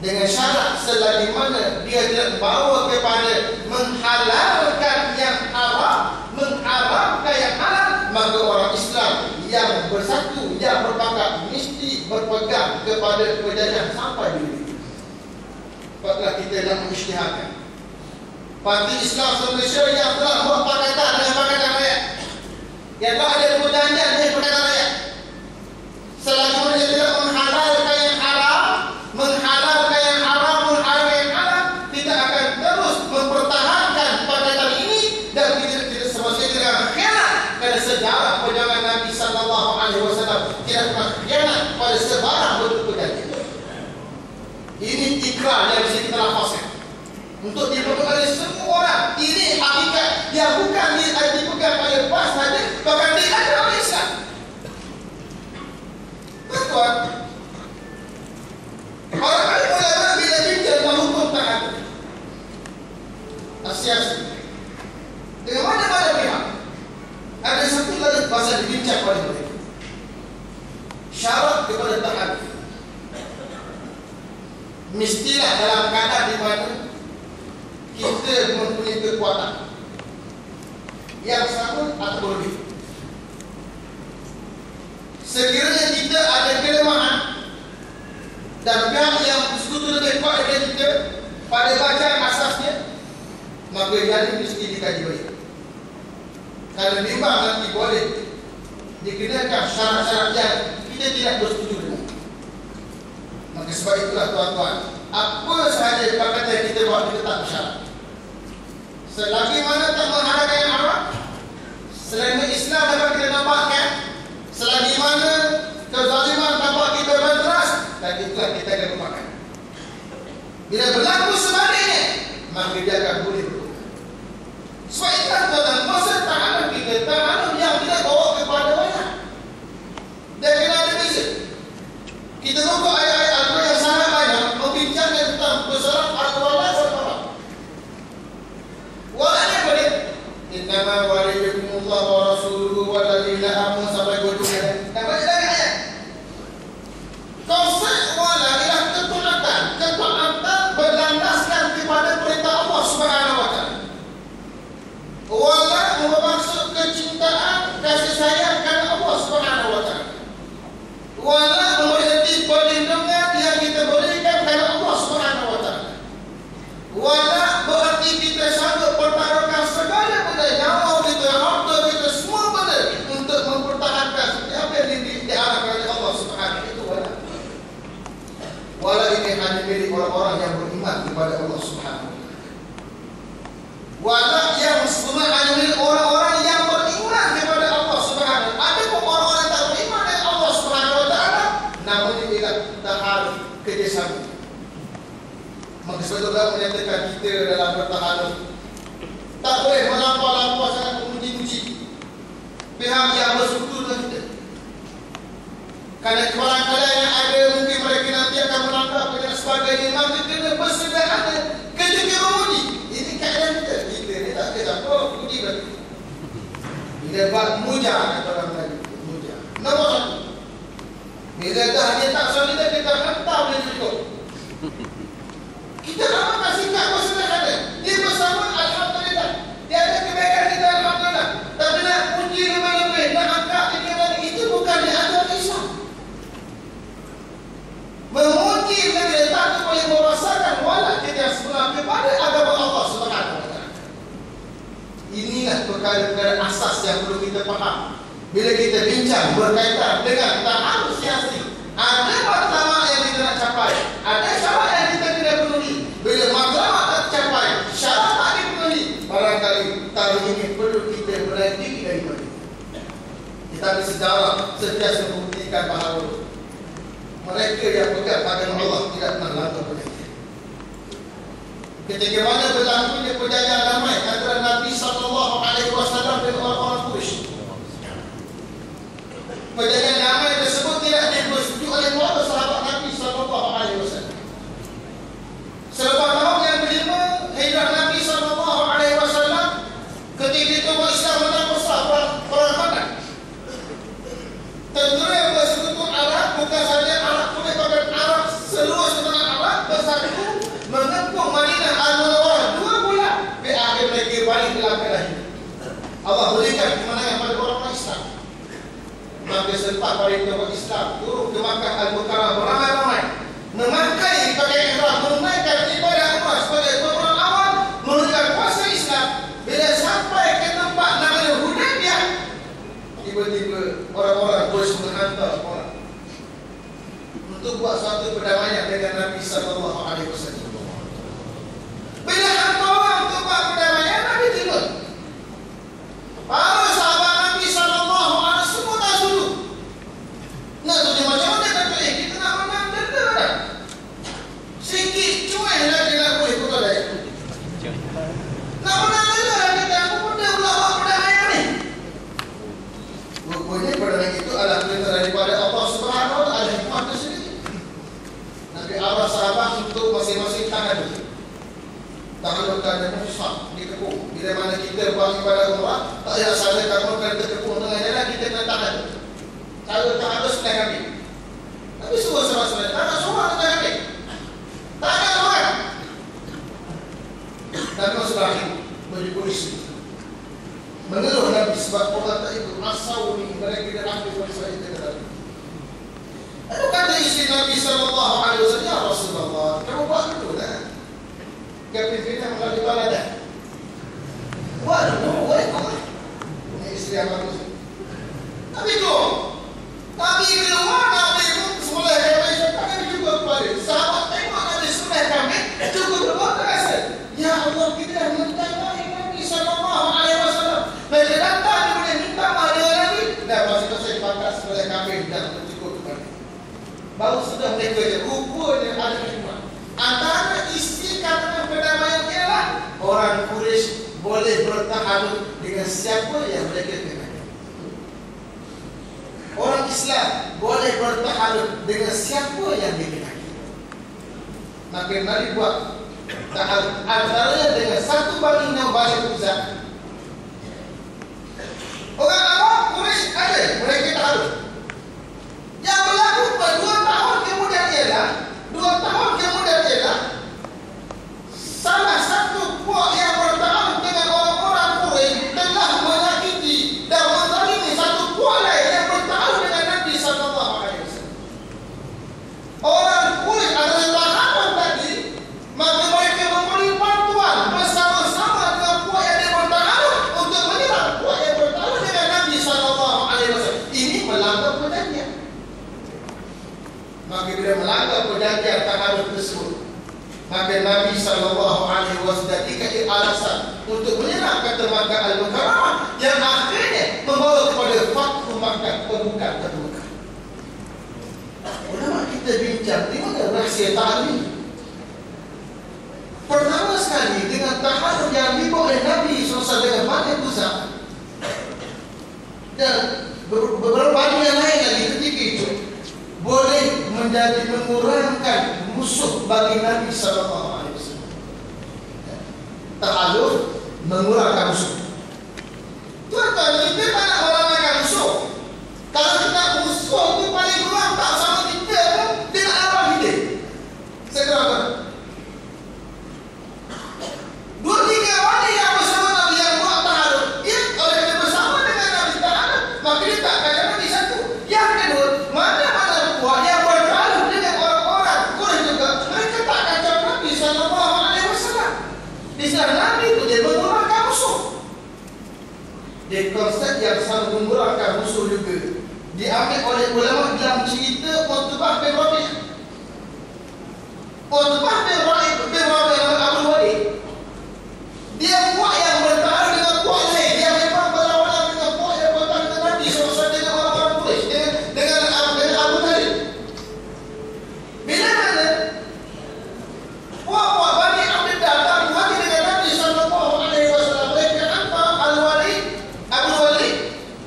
dengan syarat selagi mana dia tidak membawa kepada menghalalkan yang haram, mengharamkan yang halal, maka orang Islam yang bersatu, yang berpakat mesti berpegang kepada perjanjian sampai dulu. Sebablah kita nak mengisytiharkan. Parti Islam Malaysia yang telah buat pakatan dengan pakatan rakyat, yang telah ada perjanjian dengan pakatan rakyat, selagi mana dia tidak menghalalkan yang haram, menghalalkan yang haram, menghalalkan yang halal, kita akan terus mempertahankan pakatan ini dan kita tidak semestinya tidak akan khianat, kerana sejarah perjalanan Nabi sallallahu alaihi wasallam tidak pernah khianat pada sebarang bentuk perjanjian. Ini ikrar yang bisa kita lafazkan untuk dipegang oleh semua orang. Ini hakikat yang bukan dipegang oleh PAS saja, bahkan diajar oleh Islam. Tuan, orang alim ulama bila bincang tentang hukum ta'adud asyasi dengan mana-mana pihak, ada satu lagi pasal dibincang oleh mereka, syarat kepada ta'adud. Mestilah dalam keadaan di mana kita mempunyai kekuatan yang sama atau lebih. Sekiranya kita ada kelemahan dan pihak yang bersekutu lebih kuat daripada kita pada bacaan asasnya, maka yang mesti dikaji balik. Kalau memang nanti boleh dikenakan syarat-syarat yang kita tidak bersetuju dengan. Maka sebab itulah tuan-tuan, apa sahaja pakatan yang kita buat kita tak bersyarat. Selagi mana tak mengharapkan yang haram, selagi Islam dapat kita nampakkan, selagi mana kezaliman dapat kita berteras, dan itulah kita akan lupakan. Bila berlaku sebaliknya, maka dia akan boleh berubah. Sebab itulah tuan-tuan, masa tahanan kita, tahanan yang tidak bawa kepada banyak, dia kena ada beza. Kita buka ayat-ayat Al-Quran yang sangat banyak membincangkan tentang persoalan al-wala wal-bara. Walanya apa dia? Innama waliyukumullah wa rasuluhu walladzina amanu sampai ujungnya. Dan baca dari ayat. Konsep wala ialah ketaatan berlandaskan kepada perintah Allah Subhanahu wa taala. Wala bermaksud kecintaan, kasih sayang kerana Allah Subhanahu wa taala. Wala memiliki perlindungan yang kita berikan kepada Allah Subhanahu wa taala. Wala berarti kita sanggup pertaruhkan segala benda, nyawa kita, harta kita, semua benda untuk mempertahankan setiap yang diarahkan oleh Allah Subhanahu. Itu wala. Wala ini hanya milik orang-orang yang beriman kepada Allah Subhanahu. Wala yang sebenarnya hanya milik orang-orang yang beriman kepada Allah Subhanahu. Ada pun orang-orang yang tak beriman dengan Allah Subhanahu wa taala, namun ini ialah taharuf kerjasama. Maka sebetulnya menyatakan kita dalam bertahanuf tak boleh melampau-lampau sangat memuji-muji pihak yang bersekutu dengan kita. Kerana kebangkalan yang ada mungkin mereka nanti akan menangkap dan sebagainya, maka kena bersederhana ketika memuji. Ini keadaan kita. Kita ni tak kena apa puji berarti. Bila buat muja, kata orang Melayu, muja. Nombor satu. Bila dah dia tak solidar, kita hantar dia cukup. Kita nak kasih kat bersederhana. Dia bersama alhamdulillah. Dia ada kebaikan kita alhamdulillah. Tapi nak puji lebih-lebih, nak angkat ini dan itu bukan di ajaran Islam. Memuji lebih tak boleh merasakan wala kita yang sebenar kepada agama Allah Subhanahu wa taala. Inilah perkara-perkara asas yang perlu kita faham. Bila kita bincang berkaitan dengan taharuf siasi, ada matlamat yang kita nak capai, ada syarat yang kita tidak penuhi. Bila matlamat tak tercapai, syarat tak dipenuhi, barangkali taruh ini perlu kita berani diri daripada. Tetapi sejarah sentiasa membuktikan bahawa mereka yang pegang agama Allah tidak pernah langgar perjanjian. Ketika mana berlakunya perjanjian damai antara Nabi sallallahu alaihi wasallam dan orang-orang Quraisy, perjanjian damai tersebut tidak disetujui oleh para sahabat Nabi sallallahu alaihi wasallam. Selepas tahun yang kelima hijrah Nabi sallallahu alaihi wasallam, ketika itu Islam menang besar perang Badar. Tentera yang bersekutu Arab bukan saja Arab kulit, bahkan Arab seluruh sebenarnya Arab bersatu tempat para tokoh Islam turun ke Makkah Al-Mukarramah beramai-ramai, memakai pakaian ihram, menunaikan ibadah umrah sebagai pemeran awal menunjukkan kuasa Islam. Bila sampai ke tempat namanya Hudaybiyah, tiba-tiba orang-orang Quraisy menghantar orang untuk buat suatu perdamaian dengan Nabi sallallahu alaihi wasallam. Bila hantar orang untuk buat perdamaian, Nabi tiba. Para sahabat Nabi sallallahu alaihi wasallam semua tak setuju. Nak tu dia macam mana kata kita nak menang denda dah. Sikit cuai lah dia nak boleh betul dah. Nak menang denda dah kita aku benda pula buat perdamaian ni. Rupanya perdamaian itu adalah perintah daripada Allah Subhanahu wa taala, hikmah tersendiri. Nabi arah sahabat untuk masing-masing tangan itu. Tangan dan musaf dikepung. Bila mana kita buat ibadah umrah, tak payah salah kalau kita terkepung tengah jalan, kita kena tahan. Cara tahan tu sebelah kami. Tapi semua sama-sama tangan semua tengah kami. Tangan orang. Dan masuk akhir bagi polisi. Mengeluh Nabi sebab orang tak ikut asal ni mereka tidak ambil polisi itu kata. Lalu kata isteri Nabi sallallahu alaihi wasallam, ya Rasulullah, kamu buat itu dah. Kepimpinan melalui baladah. Waduh, waduh. Ini isteri yang bagus. Tapi tu, Nabi keluar, Nabi pun semula dia bercakap juga kepada sahabat tengok Nabi sunnah kami cukup berbuat terasa. Ya Allah, kita dah minta maaf Nabi sallallahu alaihi wasallam. Bila datang dia boleh minta maaf dengan Nabi, dah masih saya dipakai sebagai kami dan cukup kepada. Baru sudah mereka rupanya ada hikmah. Antara isi kata perdamaian ialah orang Quraisy boleh bertahan dengan siapa yang mereka kenal. Orang Islam boleh bertahan dengan siapa yang dikenal. Maka Nabi buat tahan antaranya dengan satu banding 6 Bani Uzza. Orang Arab Quraisy ada, mereka tahu. Yang berlaku 2 tahun kemudian ialah salah satu puak yang bertahan dengan orang-orang Quraisy telah menyakiti dan menzalimi satu puak lain yang bertahan dengan Nabi sallallahu alaihi wasallam. Orang Quraisy adalah tahanan tadi, maka mereka memberi bantuan bersama-sama dengan puak yang dia bertahan untuk menyerang puak yang bertahan dengan Nabi sallallahu alaihi wasallam. Ini melanggar perjanjian. Maka bila melanggar perjanjian tahanan tersebut, maka Nabi sallallahu alaihi wasallam dikasih alasan untuk menyerang kata Makkah Al-Mukarramah yang akhirnya membawa kepada Fathu Makkah, pembukaan kata Makkah. Ulama kita bincang di mana rahsia ta'lim. Pertama sekali dengan tahanan yang dibawa oleh Nabi SAW dengan Bani Uzza dan beberapa bani yang lain lagi ketika itu boleh menjadi mengurangkan musuh bagi Nabi sallallahu alaihi wasallam. Ta'aluf mengurangkan musuh. Tuan-tuan, kita tak nak mengurangkan musuh. Kalau kita musuh itu paling kurang tak sama kita pun, dia nak lawan kita. Saya katakan 2-3 wali yang bersama Nabi yang buat ta'aluf, dia oleh dia bersama dengan Nabi ta'aluf, maka dia tak akan jadi satu. Yang kedua, mana-mana puak yang bertahan dengan orang-orang Quraisy juga, mereka tak kacau Nabi sallallahu alaihi wasallam. Di sana Nabi itu dia mengurangkan musuh. Dia konsep yang sama mengurangkan musuh juga diambil oleh ulama dalam cerita Utbah bin Rabi'ah. Utbah bin Rabi'ah Abu Walid, dia puak yang bertahan dengan puak lain, dia memang berlawanan dengan puak yang bertahan dengan Nabi SAW dengan orang-orang Quraisy, dengan Abu Talib. Bila mana puak-puak Bani Abd datang berhati dengan Nabi sallallahu alaihi wasallam, mereka hantar Al-Walid, Abu Walid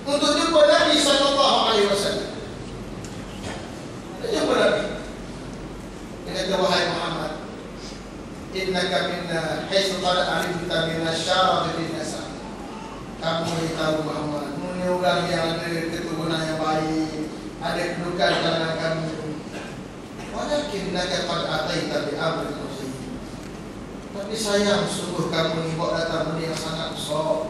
untuk jumpa Nabi sallallahu alaihi wasallam. Dia jumpa Nabi. Dia kata, wahai Muhammad, innaka minna haitsu qad alimta min asy-syaraf bin nasab. Kamu beritahu Muhammad, ini orang yang ada keturunan yang baik, ada kedudukan dalam kamu. Walakinnaka qad ataita bi amrin azim. Tapi sayang sungguh kamu ni bawa datang benda yang sangat besar.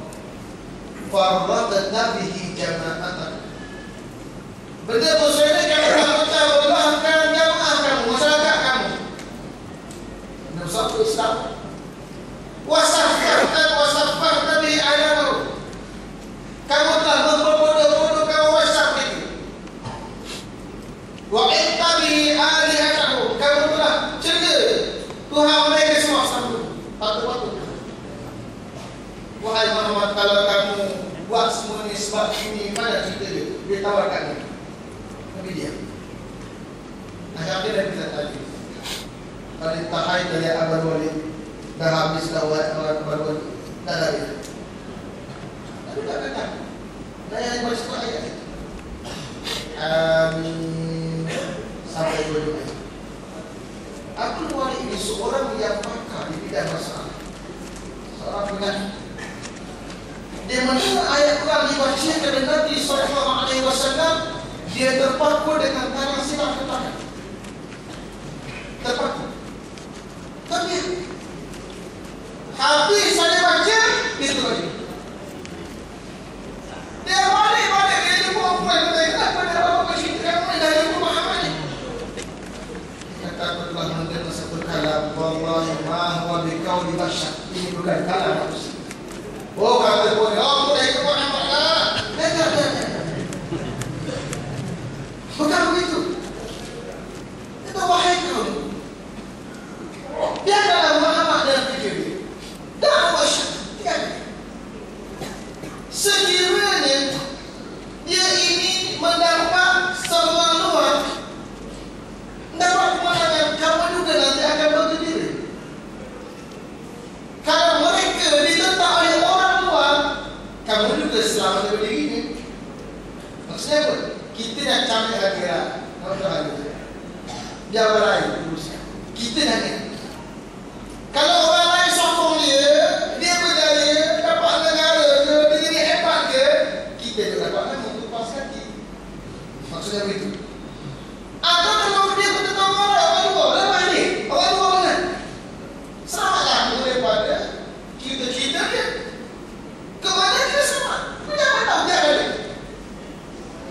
Farraqta bihi jama'atan. Benda dosa ini kalau kamu tahu belahkan jamaah kamu, masyarakat kamu. Dosa itu Islam. Wasafar tabi ayamahu. Kamu telah memperbodoh-bodohkan wasaf itu. Wa ittabi alihatahu. Kamu telah cega Tuhan mereka semua satu. Patut-patut. Wahai Muhammad, kalau kamu buat semua ini sebab ini, mana cerita dia? Dia tawarkan. Tapi dia akhirnya dia bilang tadi, kalau tahai dari Abul Walid dah habis dah Abul Walid, tak ada dia. Tapi tak kata. Saya yang baca ayat itu. Sampai dua-dua. Abul Walid ini seorang yang pakar di bidang masalah. Seorang pengaji. Dia mendengar ayat Quran dibacakan oleh Nabi SAW, dia terpaku dengan tangan silang ke tangan. Terpaku. Tapi habis saya baca, itu lagi. Dia balik, dia jumpa perempuan, dia kenapa dia bawa berceritakan mulai dari Muhammad ni? Dia kata telah mendengar satu kalam, wallahi ma huwa biqauli bashar. Ini bukan kalam manusia. Oh, kata boleh. Oh, boleh ke Muhammad lah. Bukan begitu. Itu wahai kau. Biarkanlah Muhammad dalam fikir dia. Dakwah syiah. Sekiranya dia ini mendapat seruan, dapat kemenangan, kamu juga nanti akan berdiri. Kalau mereka ditentang oleh orang luar, kamu juga selamat daripada ini. Maksudnya apa? Kita nak cari akhirat. Apa hal itu? Dia berair urusnya. Kita nak ni. Kalau orang lain sokong dia berjaya, dapat negara ke, dia jadi hebat ke, kita juga dapat mengupas kaki. Maksudnya begitu. Atau kalau dia bertentang orang luar, lepas ni, orang luar mana? Selamatlah daripada kita dia. Kemana dia selamat? Kenapa tahu dia ada?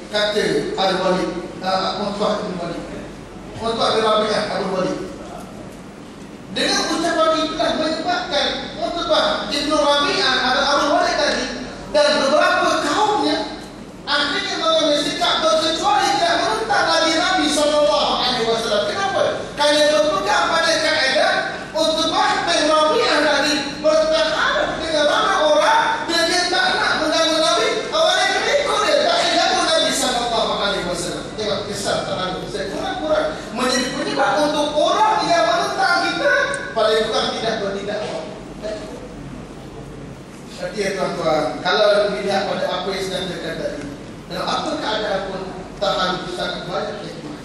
Kata Al-Walid, Utbah bin Walid. Utbah bin Rabi'ah Al-Walid. Dengan ucapan itulah menyebabkan Utbah bin Rabi'ah atau Al-Walid tadi dan beberapa kaumnya akhirnya mengambil sikap berkecuali tidak menentang Nabi SAW. Kenapa? Kerana berpegang pada kaedah Utbah bin Rabi'ah tadi bertahan dengan ramai orang dan dia tak nak mengganggu Nabi. Awalnya kena ikut dia, tak ganggu Nabi SAW. Tengok kisah terlalu kurang-kurang menjadi penyebab untuk orang yang menentang kita paling kurang tidak bertindak. Jadi ya tuan-tuan, kalau dilihat pada apa yang sedang terjadi tadi, dalam apa keadaan pun tahan sangat banyak hikmah.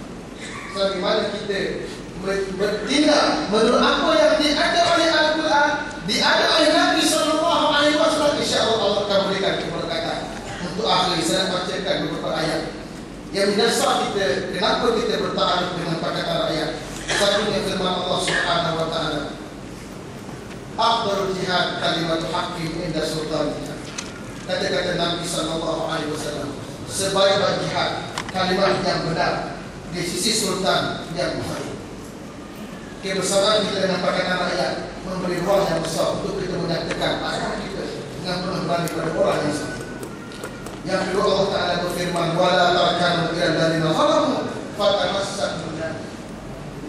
Selagi mana kita bertindak menurut apa yang diajar oleh Al-Quran, diajar oleh Nabi SAW, insya-Allah Allah akan berikan keberkatan. Untuk akhir saya bacakan beberapa ayat yang mendasar kita kenapa kita bertahan dengan perkataan ayat. Satunya firman Allah Subhanahu wa taala, afdalul jihad kalimatu haqqin inda sultanina. Kata-kata Nabi SAW, sebaik-baik jihad kalimat yang benar di sisi sultan yang baik. Kebersamaan kita dengan perkataan ayat memberi ruang yang besar untuk kita menyatakan ayat kita dengan penuh berani pada orang yang sama. Yang kedua, Allah Ta'ala berfirman, wala tarkanu ilal ladzina zalamu fatamassakum nar.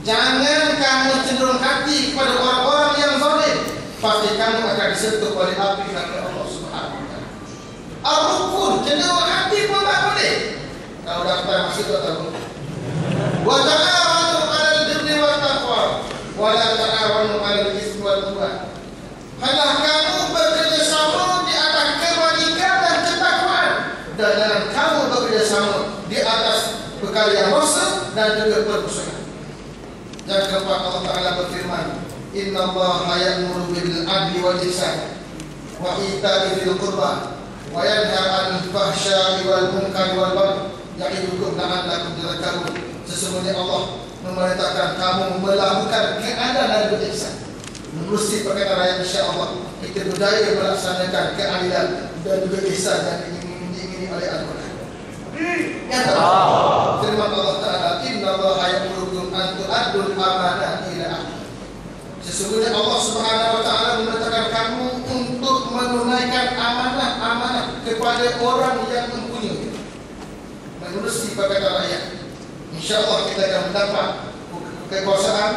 Jangan kamu cenderung hati kepada orang-orang yang zalim, pasti kamu akan disentuh oleh api neraka Allah Subhanahu wa taala. Ar-rukun, cenderung hati pun tak boleh. Kalau daftar masuk ke tahu. Wa ta'awanu 'alal birri wat taqwa wa la ta'awanu 'alal itsmi wal 'udwan. Hendaklah kamu bekerjasama di atas kebajikan dan ketakwaan, dan dalam kamu bekerjasama di atas perkara yang dosa dan juga permusuhan. Yang keempat, Allah Ta'ala berfirman, Inna Allah ya'muru bil adli wal ihsan wa ita'i dzil qurba wa yanha 'anil fahsya'i wal munkari wal baghi ya'idukum la'allakum tadhakkarun. Sesungguhnya Allah memerintahkan kamu melakukan keadilan dan berihsan. Menerusi perkataan ayat, insya-Allah kita berdaya melaksanakan keadilan dan juga ihsan yang diingini oleh Al-Quran. Yang firman Allah Ta'ala, innallaha ya'murukum an tu'addul amanati ila ahliha. Sesungguhnya Allah Subhanahu wa Ta'ala memerintahkan kamu untuk menunaikan amanah-amanah kepada orang yang mempunyai, menerusi perkataan rakyat. InsyaAllah kita akan mendapat kekuasaan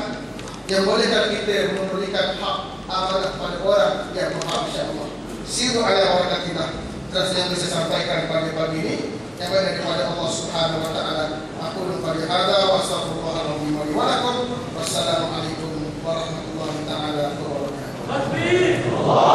yang bolehkan kita memberikan hak amanah pada orang yang berhak, insyaAllah. Siru ala warakatillah. Terus yang bisa sampaikan pada pagi ini yang banyak daripada Allah Subhanahu wa Ta'ala. Aku lupa dihada wa astaghfirullahaladzim wa lakum. Wassalamualaikum warahmatullahi ta'ala wabarakatuh.